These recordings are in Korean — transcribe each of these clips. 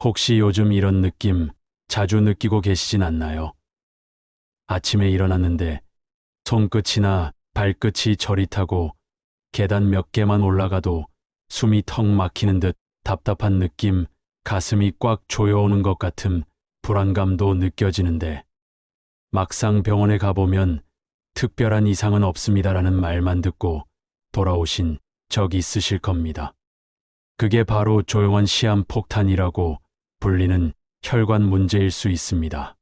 혹시 요즘 이런 느낌 자주 느끼고 계시진 않나요? 아침에 일어났는데 손끝이나 발끝이 저릿하고 계단 몇 개만 올라가도 숨이 턱 막히는 듯 답답한 느낌, 가슴이 꽉 조여오는 것 같은 불안감도 느껴지는데 막상 병원에 가보면 특별한 이상은 없습니다라는 말만 듣고 돌아오신 적 있으실 겁니다. 그게 바로 조용한 시한폭탄이라고 불리는 혈관 문제일 수 있습니다.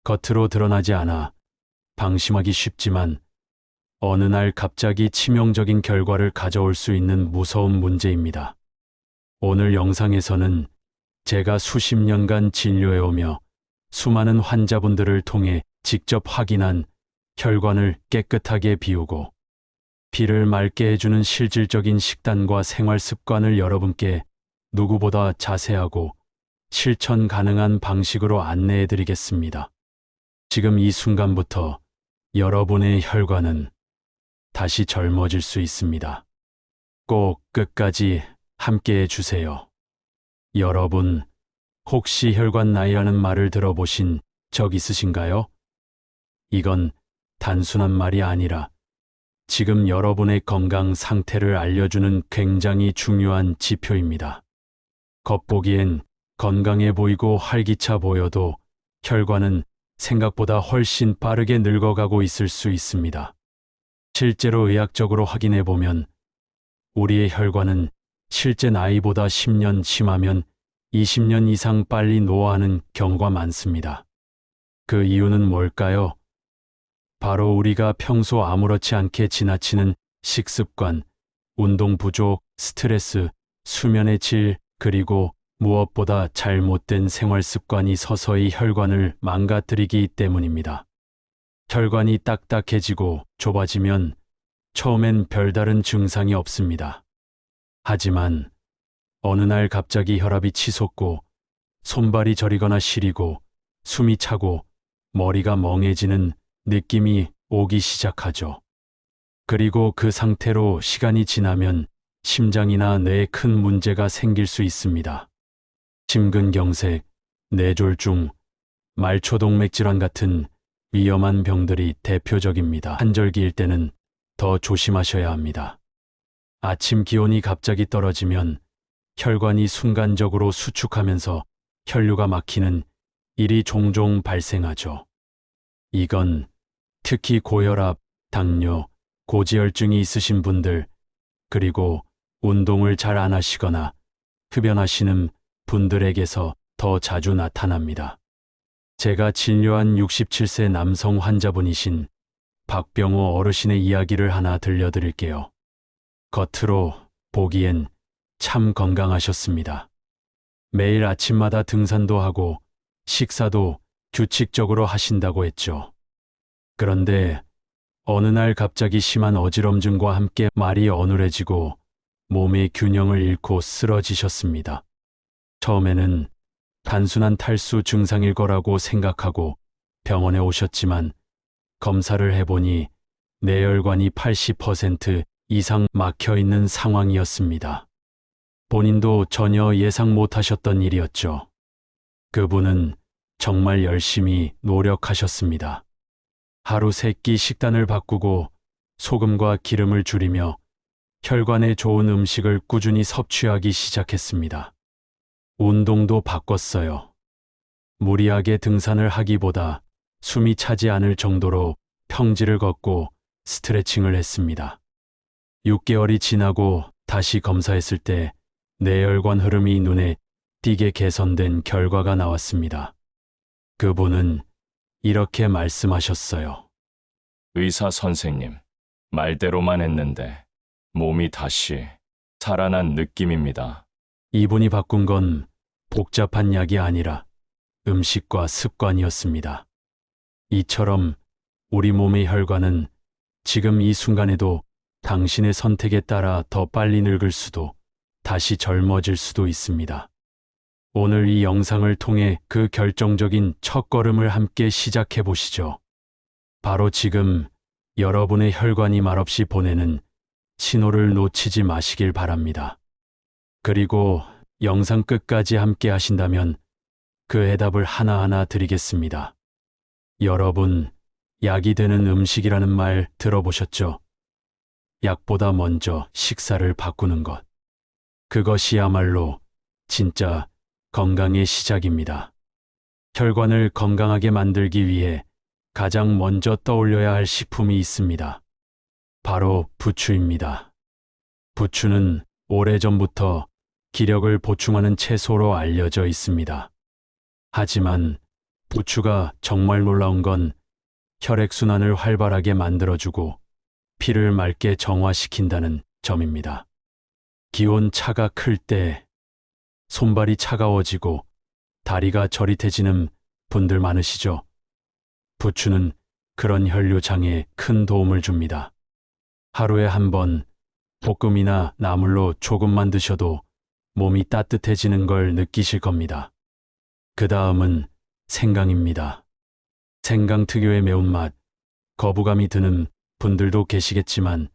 겉으로 드러나지 않아 방심하기 쉽지만 어느 날 갑자기 치명적인 결과를 가져올 수 있는 무서운 문제입니다. 오늘 영상에서는 제가 수십 년간 진료해오며 수많은 환자분들을 통해 직접 확인한 혈관을 깨끗하게 비우고 피를 맑게 해주는 실질적인 식단과 생활 습관을 여러분께 누구보다 자세하고 실천 가능한 방식으로 안내해 드리겠습니다. 지금 이 순간부터 여러분의 혈관은 다시 젊어질 수 있습니다. 꼭 끝까지 함께 해주세요. 여러분, 혹시 혈관 나이라는 말을 들어보신 적 있으신가요? 이건 단순한 말이 아니라 지금 여러분의 건강 상태를 알려주는 굉장히 중요한 지표입니다. 겉보기엔 건강해 보이고 활기차 보여도 혈관은 생각보다 훨씬 빠르게 늙어가고 있을 수 있습니다. 실제로 의학적으로 확인해 보면 우리의 혈관은 실제 나이보다 10년, 심하면 20년 이상 빨리 노화하는 경우가 많습니다. 그 이유는 뭘까요? 바로 우리가 평소 아무렇지 않게 지나치는 식습관, 운동 부족, 스트레스, 수면의 질, 그리고 무엇보다 잘못된 생활 습관이 서서히 혈관을 망가뜨리기 때문입니다. 혈관이 딱딱해지고 좁아지면 처음엔 별다른 증상이 없습니다. 하지만 어느 날 갑자기 혈압이 치솟고 손발이 저리거나 시리고 숨이 차고 머리가 멍해지는 느낌이 오기 시작하죠. 그리고 그 상태로 시간이 지나면 심장이나 뇌에 큰 문제가 생길 수 있습니다. 심근경색, 뇌졸중, 말초동맥 질환 같은 위험한 병들이 대표적입니다. 한절기일 때는 더 조심하셔야 합니다. 아침 기온이 갑자기 떨어지면 혈관이 순간적으로 수축하면서 혈류가 막히는 일이 종종 발생하죠. 이건 특히 고혈압, 당뇨, 고지혈증이 있으신 분들, 그리고 운동을 잘 안 하시거나 흡연하시는 분들에게서 더 자주 나타납니다. 제가 진료한 67세 남성 환자분이신 박병호 어르신의 이야기를 하나 들려드릴게요. 겉으로 보기엔 참 건강하셨습니다. 매일 아침마다 등산도 하고 식사도 규칙적으로 하신다고 했죠. 그런데 어느 날 갑자기 심한 어지럼증과 함께 말이 어눌해지고 몸의 균형을 잃고 쓰러지셨습니다. 처음에는 단순한 탈수 증상일 거라고 생각하고 병원에 오셨지만 검사를 해보니 뇌혈관이 80% 이상 막혀 있는 상황이었습니다. 본인도 전혀 예상 못하셨던 일이었죠. 그분은 정말 열심히 노력하셨습니다. 하루 3끼 식단을 바꾸고 소금과 기름을 줄이며 혈관에 좋은 음식을 꾸준히 섭취하기 시작했습니다. 운동도 바꿨어요. 무리하게 등산을 하기보다 숨이 차지 않을 정도로 평지를 걷고 스트레칭을 했습니다. 6개월이 지나고 다시 검사했을 때 뇌혈관 흐름이 눈에 띄게 개선된 결과가 나왔습니다. 그분은 이렇게 말씀하셨어요. 의사 선생님, 말대로만 했는데 몸이 다시 살아난 느낌입니다. 이분이 바꾼 건 복잡한 약이 아니라 음식과 습관이었습니다. 이처럼 우리 몸의 혈관은 지금 이 순간에도 당신의 선택에 따라 더 빨리 늙을 수도 다시 젊어질 수도 있습니다. 오늘 이 영상을 통해 그 결정적인 첫걸음을 함께 시작해 보시죠. 바로 지금 여러분의 혈관이 말없이 보내는 신호를 놓치지 마시길 바랍니다. 그리고 영상 끝까지 함께 하신다면 그 해답을 하나하나 드리겠습니다. 여러분, 약이 되는 음식이라는 말 들어보셨죠? 약보다 먼저 식사를 바꾸는 것. 그것이야말로 진짜 건강의 시작입니다. 혈관을 건강하게 만들기 위해 가장 먼저 떠올려야 할 식품이 있습니다. 바로 부추입니다. 부추는 오래전부터 기력을 보충하는 채소로 알려져 있습니다. 하지만 부추가 정말 놀라운 건 혈액순환을 활발하게 만들어주고 피를 맑게 정화시킨다는 점입니다. 기온 차가 클 때 손발이 차가워지고 다리가 저릿해지는 분들 많으시죠? 부추는 그런 혈류 장애에 큰 도움을 줍니다. 하루에 한 번 볶음이나 나물로 조금만 드셔도 몸이 따뜻해지는 걸 느끼실 겁니다. 그 다음은 생강입니다. 생강 특유의 매운맛, 거부감이 드는 분들도 계시겠지만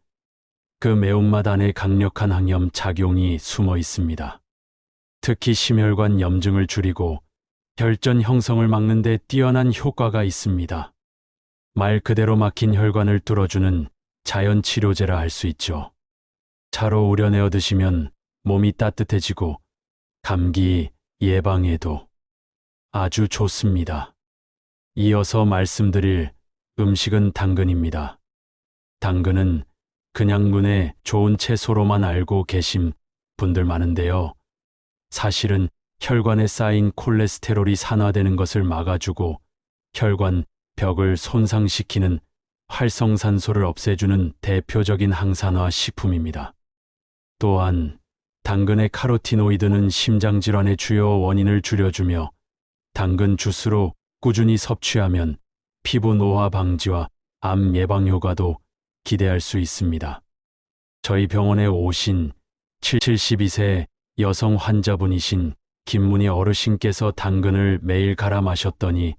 그 매운맛 안에 강력한 항염 작용이 숨어 있습니다. 특히 심혈관 염증을 줄이고 혈전 형성을 막는 데 뛰어난 효과가 있습니다. 말 그대로 막힌 혈관을 뚫어주는 자연 치료제라 할 수 있죠. 차로 우려내어 드시면 몸이 따뜻해지고 감기 예방에도 아주 좋습니다. 이어서 말씀드릴 음식은 당근입니다. 당근은 그냥 눈에 좋은 채소로만 알고 계신 분들 많은데요. 사실은 혈관에 쌓인 콜레스테롤이 산화되는 것을 막아주고 혈관 벽을 손상시키는 활성산소를 없애주는 대표적인 항산화 식품입니다. 또한 당근의 카로티노이드는 심장질환의 주요 원인을 줄여주며 당근 주스로 꾸준히 섭취하면 피부 노화 방지와 암 예방 효과도 기대할 수 있습니다. 저희 병원에 오신 72세 여성 환자분이신 김문희 어르신께서 당근을 매일 갈아 마셨더니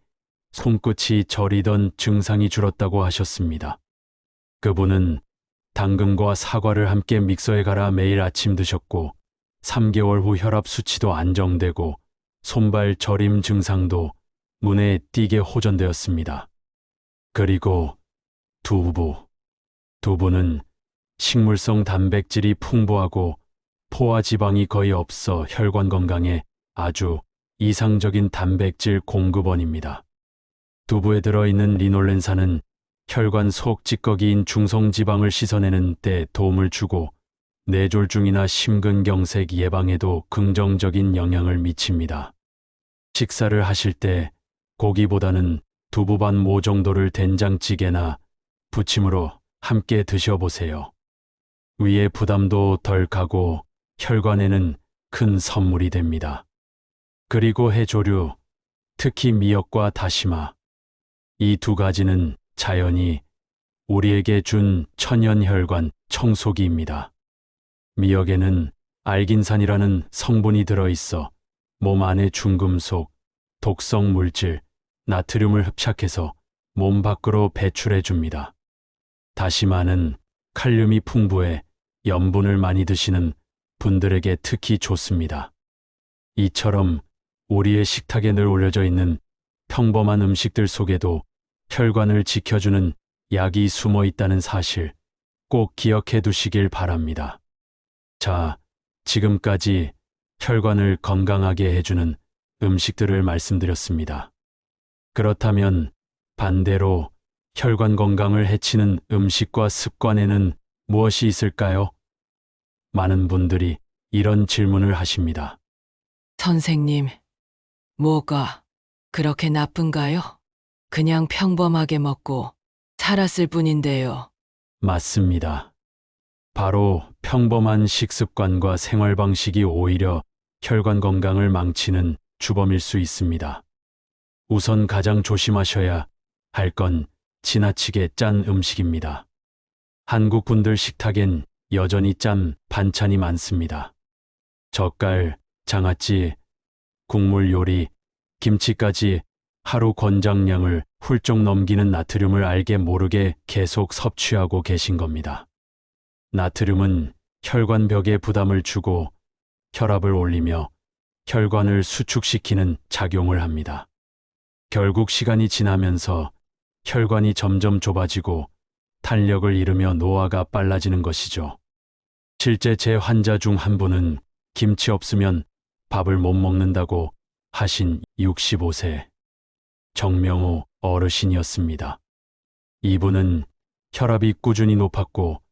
손끝이 저리던 증상이 줄었다고 하셨습니다. 그분은 당근과 사과를 함께 믹서에 갈아 매일 아침 드셨고 3개월 후 혈압 수치도 안정되고 손발 저림 증상도 눈에 띄게 호전되었습니다. 그리고 두부. 두부는 식물성 단백질이 풍부하고 포화 지방이 거의 없어 혈관 건강에 아주 이상적인 단백질 공급원입니다. 두부에 들어있는 리놀렌산은 혈관 속 찌꺼기인 중성지방을 씻어내는 데 도움을 주고 뇌졸중이나 심근경색 예방에도 긍정적인 영향을 미칩니다. 식사를 하실 때 고기보다는 두부 반 모 정도를 된장찌개나 부침으로 함께 드셔보세요. 위의 부담도 덜 가고 혈관에는 큰 선물이 됩니다. 그리고 해조류, 특히 미역과 다시마. 이 두 가지는 자연이 우리에게 준 천연 혈관 청소기입니다. 미역에는 알긴산이라는 성분이 들어있어 몸 안의 중금속, 독성 물질, 나트륨을 흡착해서 몸 밖으로 배출해 줍니다. 다시마는 칼륨이 풍부해 염분을 많이 드시는 분들에게 특히 좋습니다. 이처럼 우리의 식탁에 늘 올려져 있는 평범한 음식들 속에도 혈관을 지켜주는 약이 숨어 있다는 사실 꼭 기억해 두시길 바랍니다. 자, 지금까지 혈관을 건강하게 해주는 음식들을 말씀드렸습니다. 그렇다면 반대로 혈관 건강을 해치는 음식과 습관에는 무엇이 있을까요? 많은 분들이 이런 질문을 하십니다. 선생님, 뭐가 그렇게 나쁜가요? 그냥 평범하게 먹고 살았을 뿐인데요. 맞습니다. 바로 평범한 식습관과 생활 방식이 오히려 혈관 건강을 망치는 주범일 수 있습니다. 우선 가장 조심하셔야 할 건 지나치게 짠 음식입니다. 한국 분들 식탁엔 여전히 짠 반찬이 많습니다. 젓갈, 장아찌, 국물 요리, 김치까지 하루 권장량을 훌쩍 넘기는 나트륨을 알게 모르게 계속 섭취하고 계신 겁니다. 나트륨은 혈관벽에 부담을 주고 혈압을 올리며 혈관을 수축시키는 작용을 합니다. 결국 시간이 지나면서 혈관이 점점 좁아지고 탄력을 잃으며 노화가 빨라지는 것이죠. 실제 제 환자 중 한 분은 김치 없으면 밥을 못 먹는다고 하신 65세 정명호 어르신이었습니다. 이분은 혈압이 꾸준히 높았고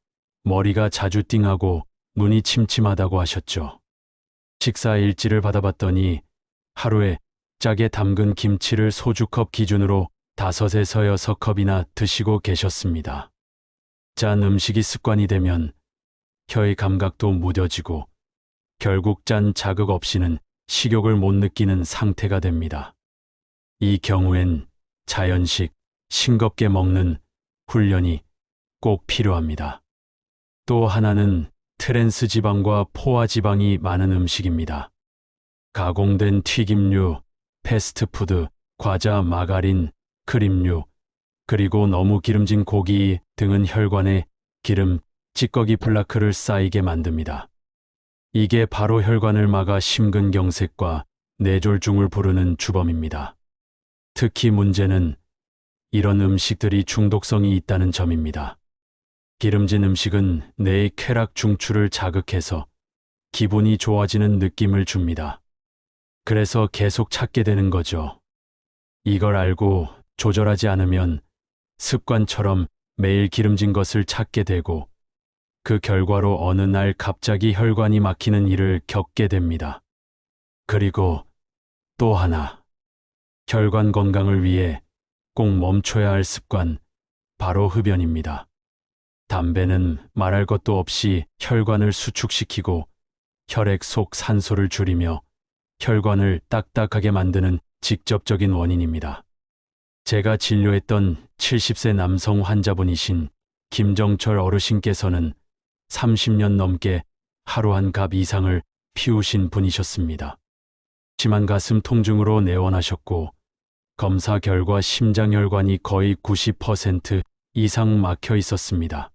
머리가 자주 띵하고 눈이 침침하다고 하셨죠. 식사 일지를 받아봤더니 하루에 짜게 담근 김치를 소주컵 기준으로 5에서 6컵이나 드시고 계셨습니다. 짠 음식이 습관이 되면 혀의 감각도 무뎌지고 결국 짠 자극 없이는 식욕을 못 느끼는 상태가 됩니다. 이 경우엔 자연식, 싱겁게 먹는 훈련이 꼭 필요합니다. 또 하나는 트랜스 지방과 포화 지방이 많은 음식입니다. 가공된 튀김류, 패스트푸드, 과자, 마가린, 크림류, 그리고 너무 기름진 고기 등은 혈관에 기름, 찌꺼기 플라크를 쌓이게 만듭니다. 이게 바로 혈관을 막아 심근경색과 뇌졸중을 부르는 주범입니다. 특히 문제는 이런 음식들이 중독성이 있다는 점입니다. 기름진 음식은 뇌의 쾌락 중추를 자극해서 기분이 좋아지는 느낌을 줍니다. 그래서 계속 찾게 되는 거죠. 이걸 알고 조절하지 않으면 습관처럼 매일 기름진 것을 찾게 되고 그 결과로 어느 날 갑자기 혈관이 막히는 일을 겪게 됩니다. 그리고 또 하나, 혈관 건강을 위해 꼭 멈춰야 할 습관, 바로 흡연입니다. 담배는 말할 것도 없이 혈관을 수축시키고 혈액 속 산소를 줄이며 혈관을 딱딱하게 만드는 직접적인 원인입니다. 제가 진료했던 70세 남성 환자분이신 김정철 어르신께서는 30년 넘게 하루 한 갑 이상을 피우신 분이셨습니다. 심한 가슴 통증으로 내원하셨고 검사 결과 심장혈관이 거의 90% 이상 막혀 있었습니다.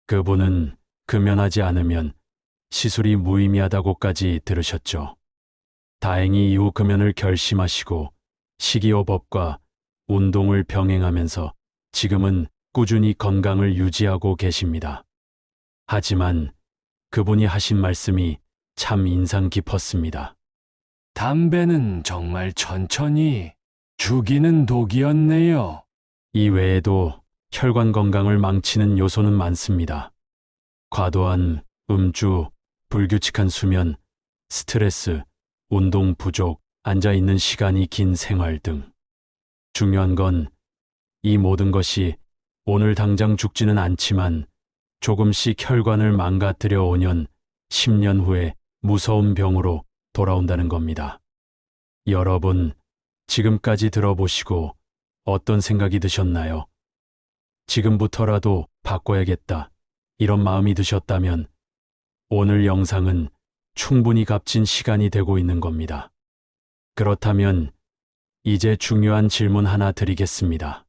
그분은 금연하지 않으면 시술이 무의미하다고까지 들으셨죠. 다행히 이후 금연을 결심하시고 식이요법과 운동을 병행하면서 지금은 꾸준히 건강을 유지하고 계십니다. 하지만 그분이 하신 말씀이 참 인상 깊었습니다. 담배는 정말 천천히 죽이는 독이었네요. 이 외에도 혈관 건강을 망치는 요소는 많습니다. 과도한 음주, 불규칙한 수면, 스트레스, 운동 부족, 앉아있는 시간이 긴 생활 등. 중요한 건 이 모든 것이 오늘 당장 죽지는 않지만 조금씩 혈관을 망가뜨려 5년, 10년 후에 무서운 병으로 돌아온다는 겁니다. 여러분, 지금까지 들어보시고 어떤 생각이 드셨나요? 지금부터라도 바꿔야겠다, 이런 마음이 드셨다면 오늘 영상은 충분히 값진 시간이 되고 있는 겁니다. 그렇다면 이제 중요한 질문 하나 드리겠습니다.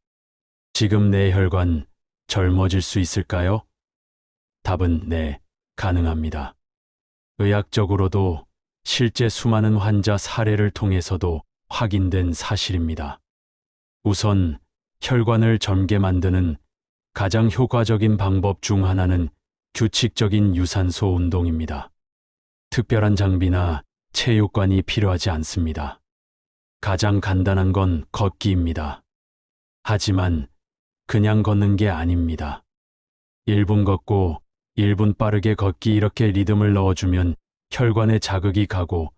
지금 내 혈관 젊어질 수 있을까요? 답은 네, 가능합니다. 의학적으로도 실제 수많은 환자 사례를 통해서도 확인된 사실입니다. 우선 혈관을 젊게 만드는 가장 효과적인 방법 중 하나는 규칙적인 유산소 운동입니다. 특별한 장비나 체육관이 필요하지 않습니다. 가장 간단한 건 걷기입니다. 하지만 그냥 걷는 게 아닙니다. 1분 걷고 1분 빠르게 걷기, 이렇게 리듬을 넣어주면 혈관에 자극이 가고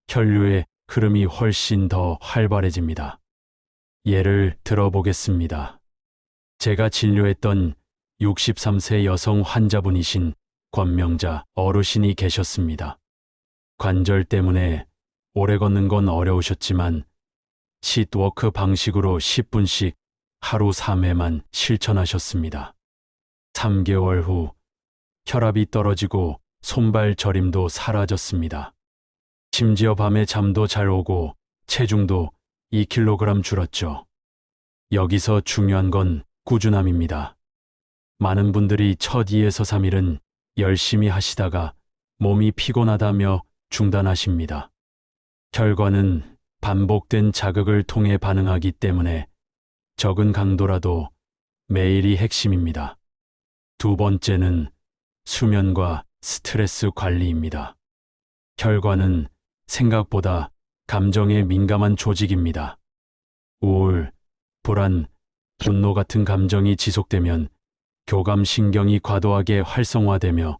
혈류의 흐름이 훨씬 더 활발해집니다. 예를 들어보겠습니다. 제가 진료했던 63세 여성 환자분이신 권명자 어르신이 계셨습니다. 관절 때문에 오래 걷는 건 어려우셨지만 싯워크 방식으로 10분씩 하루 3회만 실천하셨습니다. 3개월 후 혈압이 떨어지고 손발 저림도 사라졌습니다. 심지어 밤에 잠도 잘 오고 체중도 2kg 줄었죠. 여기서 중요한 건 꾸준함입니다. 많은 분들이 첫 2에서 3일은 열심히 하시다가 몸이 피곤하다며 중단하십니다. 혈관은 반복된 자극을 통해 반응하기 때문에 적은 강도라도 매일이 핵심입니다. 두 번째는 수면과 스트레스 관리입니다. 혈관은 생각보다 감정에 민감한 조직입니다. 우울, 불안, 분노 같은 감정이 지속되면 교감신경이 과도하게 활성화되며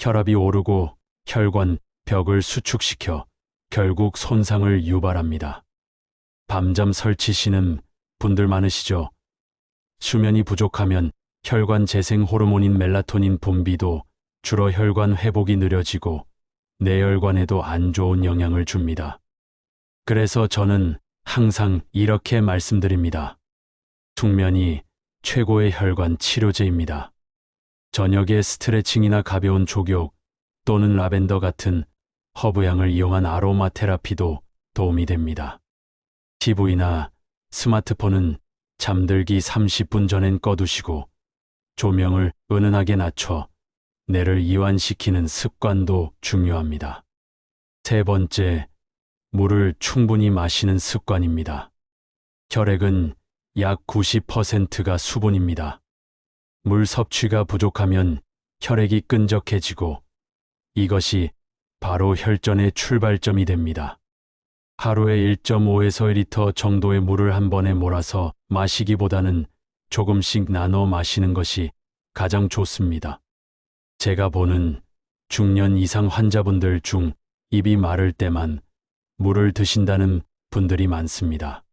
혈압이 오르고 혈관 벽을 수축시켜 결국 손상을 유발합니다. 밤잠 설치시는 분들 많으시죠? 수면이 부족하면 혈관 재생 호르몬인 멜라토닌 분비도 줄어 혈관 회복이 느려지고 뇌혈관에도 안 좋은 영향을 줍니다. 그래서 저는 항상 이렇게 말씀드립니다. 숙면이 최고의 혈관 치료제입니다. 저녁에 스트레칭이나 가벼운 족욕 또는 라벤더 같은 허브향을 이용한 아로마 테라피도 도움이 됩니다. TV나 스마트폰은 잠들기 30분 전엔 꺼두시고 조명을 은은하게 낮춰 뇌를 이완시키는 습관도 중요합니다. 세 번째, 물을 충분히 마시는 습관입니다. 혈액은 약 90%가 수분입니다. 물 섭취가 부족하면 혈액이 끈적해지고 이것이 바로 혈전의 출발점이 됩니다. 하루에 1.5에서 1리터 정도의 물을 한 번에 몰아서 마시기보다는 조금씩 나눠 마시는 것이 가장 좋습니다. 제가 보는 중년 이상 환자분들 중 입이 마를 때만 물을 드신다는 분들이 많습니다.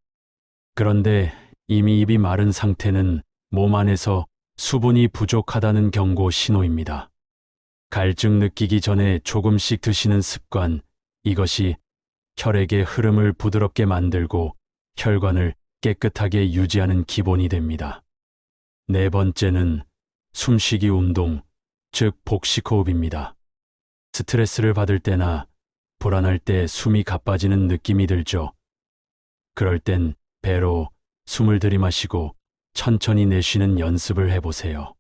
그런데 이미 입이 마른 상태는 몸 안에서 수분이 부족하다는 경고 신호입니다. 갈증 느끼기 전에 조금씩 드시는 습관, 이것이 혈액의 흐름을 부드럽게 만들고 혈관을 깨끗하게 유지하는 기본이 됩니다. 네 번째는 숨쉬기 운동, 즉 복식호흡입니다. 스트레스를 받을 때나 불안할 때 숨이 가빠지는 느낌이 들죠. 그럴 땐 배로 숨을 들이마시고 천천히 내쉬는 연습을 해보세요.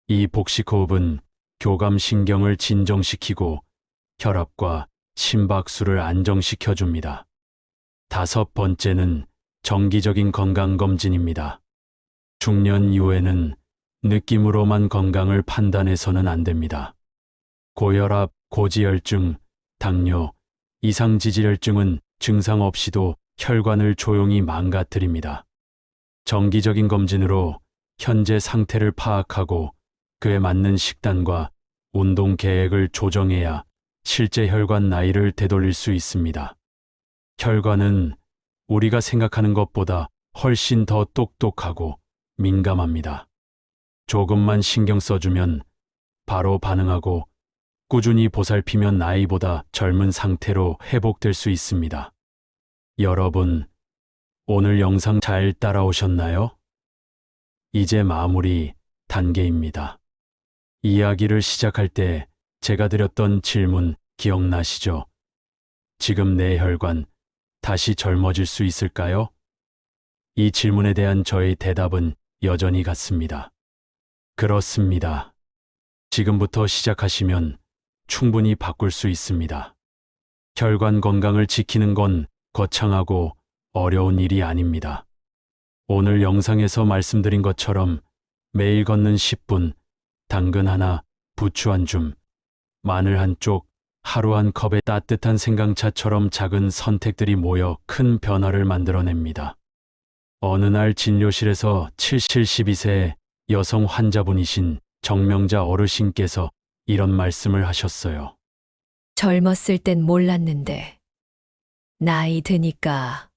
이 복식호흡은 교감신경을 진정시키고 혈압과 심박수를 안정시켜줍니다. 다섯 번째는 정기적인 건강검진입니다. 중년 이후에는 느낌으로만 건강을 판단해서는 안 됩니다. 고혈압, 고지혈증, 당뇨, 이상지질혈증은 증상 없이도 혈관을 조용히 망가뜨립니다. 정기적인 검진으로 현재 상태를 파악하고 그에 맞는 식단과 운동 계획을 조정해야 실제 혈관 나이를 되돌릴 수 있습니다. 혈관은 우리가 생각하는 것보다 훨씬 더 똑똑하고 민감합니다. 조금만 신경 써주면 바로 반응하고 꾸준히 보살피면 나이보다 젊은 상태로 회복될 수 있습니다. 여러분, 오늘 영상 잘 따라오셨나요? 이제 마무리 단계입니다. 이야기를 시작할 때 제가 드렸던 질문 기억나시죠? 지금 내 혈관 다시 젊어질 수 있을까요? 이 질문에 대한 저의 대답은 여전히 같습니다. 그렇습니다. 지금부터 시작하시면 충분히 바꿀 수 있습니다. 혈관 건강을 지키는 건 거창하고 어려운 일이 아닙니다. 오늘 영상에서 말씀드린 것처럼 매일 걷는 10분, 당근 하나, 부추 한 줌, 마늘 한 쪽, 하루 한 컵의 따뜻한 생강차처럼 작은 선택들이 모여 큰 변화를 만들어냅니다. 어느 날 진료실에서 72세 여성 환자분이신 정명자 어르신께서 이런 말씀을 하셨어요. 젊었을 땐 몰랐는데, 나이 드니까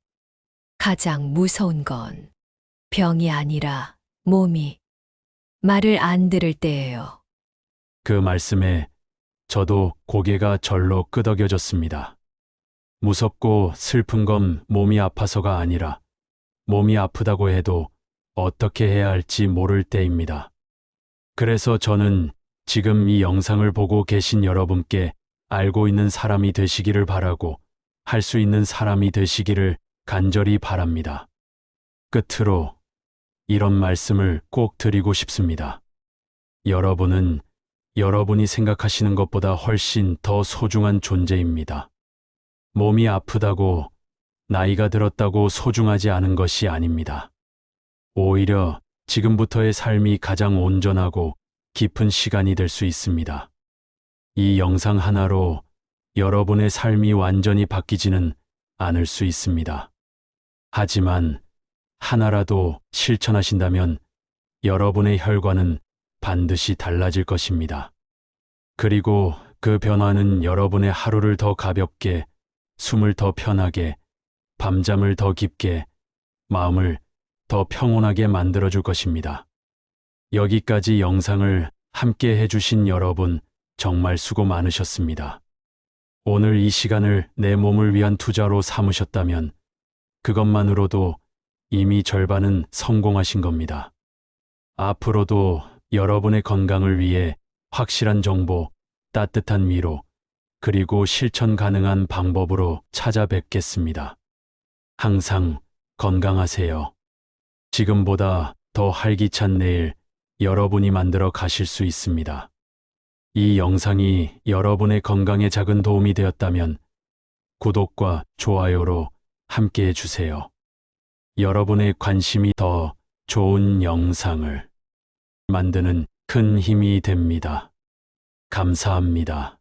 가장 무서운 건 병이 아니라 몸이 말을 안 들을 때예요. 그 말씀에 저도 고개가 절로 끄덕여졌습니다. 무섭고 슬픈 건 몸이 아파서가 아니라 몸이 아프다고 해도 어떻게 해야 할지 모를 때입니다. 그래서 저는 지금 이 영상을 보고 계신 여러분께 알고 있는 사람이 되시기를 바라고 할 수 있는 사람이 되시기를 간절히 바랍니다. 끝으로 이런 말씀을 꼭 드리고 싶습니다. 여러분은 여러분이 생각하시는 것보다 훨씬 더 소중한 존재입니다. 몸이 아프다고, 나이가 들었다고 소중하지 않은 것이 아닙니다. 오히려 지금부터의 삶이 가장 온전하고 깊은 시간이 될 수 있습니다. 이 영상 하나로 여러분의 삶이 완전히 바뀌지는 않을 수 있습니다. 하지만 하나라도 실천하신다면 여러분의 혈관은 반드시 달라질 것입니다. 그리고 그 변화는 여러분의 하루를 더 가볍게, 숨을 더 편하게, 밤잠을 더 깊게, 마음을 더 평온하게 만들어줄 것입니다. 여기까지 영상을 함께 해주신 여러분 정말 수고 많으셨습니다. 오늘 이 시간을 내 몸을 위한 투자로 삼으셨다면 그것만으로도 이미 절반은 성공하신 겁니다. 앞으로도 여러분의 건강을 위해 확실한 정보, 따뜻한 위로, 그리고 실천 가능한 방법으로 찾아뵙겠습니다. 항상 건강하세요. 지금보다 더 활기찬 내일 여러분이 만들어 가실 수 있습니다. 이 영상이 여러분의 건강에 작은 도움이 되었다면 구독과 좋아요로 함께 해주세요. 여러분의 관심이 더 좋은 영상을 만드는 큰 힘이 됩니다. 감사합니다.